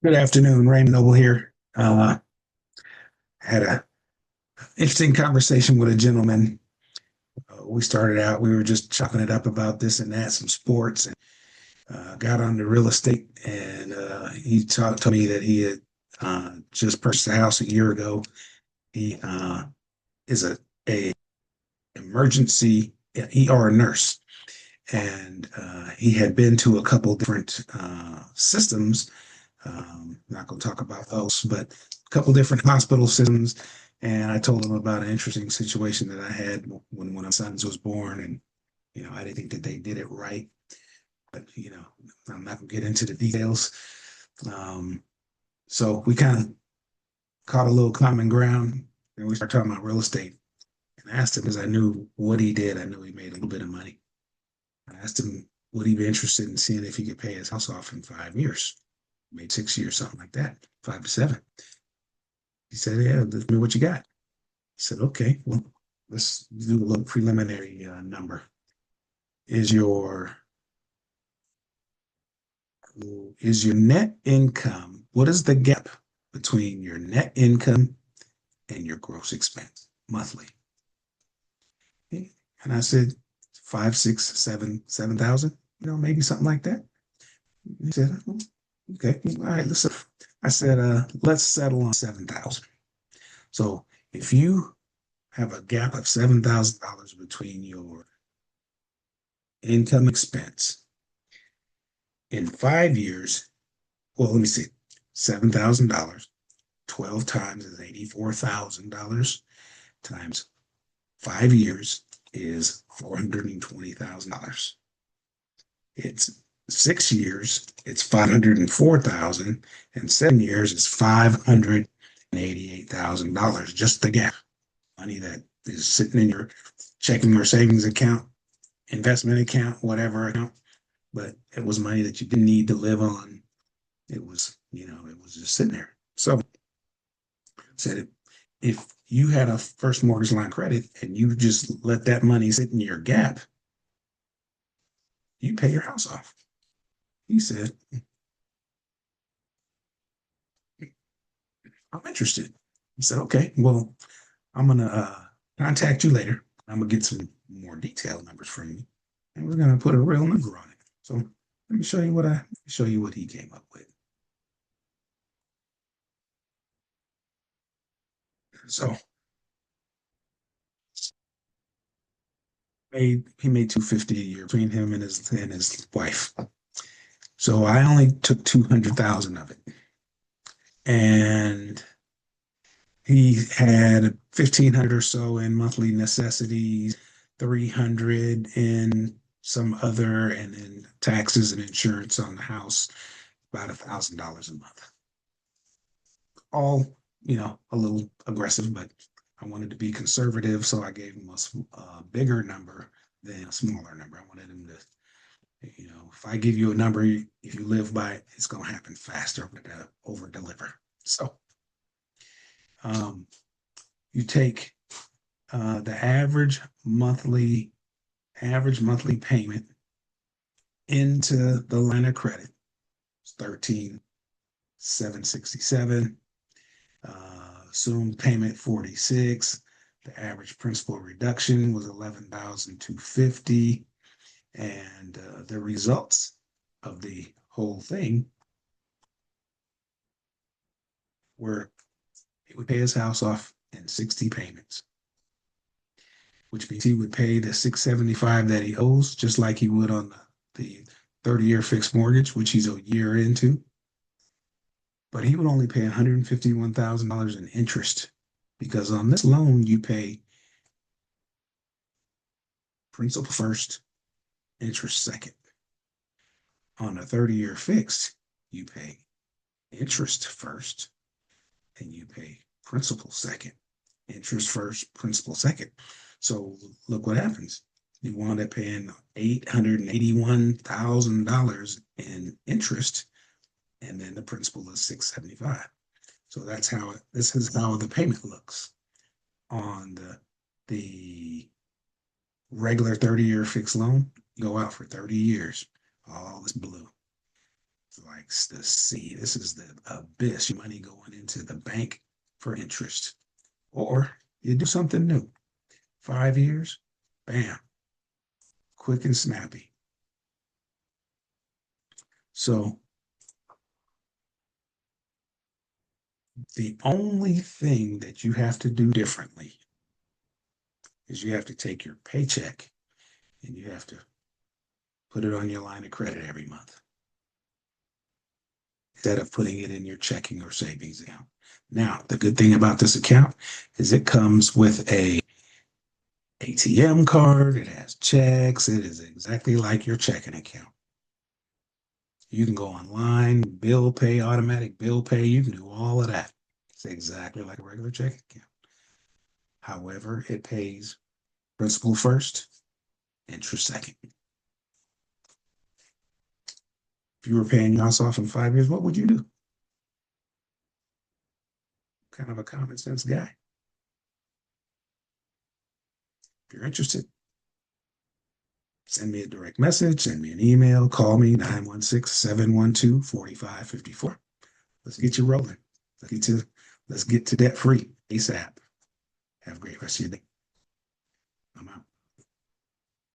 Good afternoon, Raymond Noble here. Had a interesting conversation with a gentleman. We started out, we were just chopping it up about this and that, some sports, and got on the real estate. And he talked to me that he had just purchased a house a year ago. He is a emergency ER nurse, and he had been to a couple different systems. Not going to talk about those, but a couple different hospital systems. And I told him about an interesting situation that I had when one of my sons was born. And, I didn't think that they did it right. But, I'm not going to get into the details. Um, so we kind of caught a little common ground and we started talking about real estate. And I asked him because I knew what he did. I knew he made a little bit of money. I asked him, would he be interested in seeing if he could pay his house off in 5 years? Maybe 6 years, something like that, 5 to 7. He said, yeah, tell me what you got. He said, okay, well, let's do a little preliminary number. Is your net income, what is the gap between your net income and your gross expense monthly? And I said, 5, 6, 7, 7,000, maybe something like that. He said, okay, all right, I said, let's settle on 7,000. So if you have a gap of $7,000 between your income expense in 5 years, well, let me see, $7,000, 12 times is $84,000 times 5 years is $420,000. It's 6 years, it's 504,000, and 7 years, it's $588,000. Just the gap, money that is sitting in your checking or savings account, investment account, whatever account, but it was money that you didn't need to live on. It was, it was just sitting there. So said if you had a first mortgage line credit and you just let that money sit in your gap, you pay your house off. He said, I'm interested. He said, okay, well, I'm gonna contact you later. I'm gonna get some more detailed numbers from you, and we're gonna put a real number on it. So let me show you what he came up with. So he made 250 a year between him and his wife. So I only took 200,000 of it, and he had 1,500 or so in monthly necessities, 300 in some other, and then taxes and insurance on the house, about $1,000 a month. All, a little aggressive, but I wanted to be conservative, so I gave him a bigger number than a smaller number. I wanted him to, if I give you a number, if you live by it, it's going to happen faster, but over deliver. So you take the average monthly payment into the line of credit. It's 13,767. Assumed payment 46. The average principal reduction was 11,250, and the results of the whole thing were he would pay his house off in 60 payments, which means he would pay the 675 that he owes, just like he would on the 30-year fixed mortgage, which he's a year into. But he would only pay $151,000 in interest, because on this loan you pay principal first, interest second. On a 30-year fixed, you pay interest first and you pay principal second. Interest first, principal second. So look what happens. You wind up paying $881,000 in interest, and then the principal is 675. So this is how the payment looks on the regular 30-year fixed loan. You go out for 30 years, all this blue. like the sea. This is the abyss. Your money going into the bank for interest. Or you do something new. 5 years, bam, quick and snappy. So the only thing that you have to do differently is you have to take your paycheck and you have to put it on your line of credit every month instead of putting it in your checking or savings account. Now, the good thing about this account is it comes with a ATM card. It has checks. It is exactly like your checking account. You can go online, bill pay, automatic bill pay. You can do all of that. It's exactly like a regular checking account. However, it pays principal first, interest second. If you were paying your house off in 5 years, what would you do? Kind of a common sense guy. If you're interested, send me a direct message, send me an email, call me 916-712-4554. Let's get you rolling. Let's get to debt free ASAP. Have a great rest of your day. I'm out.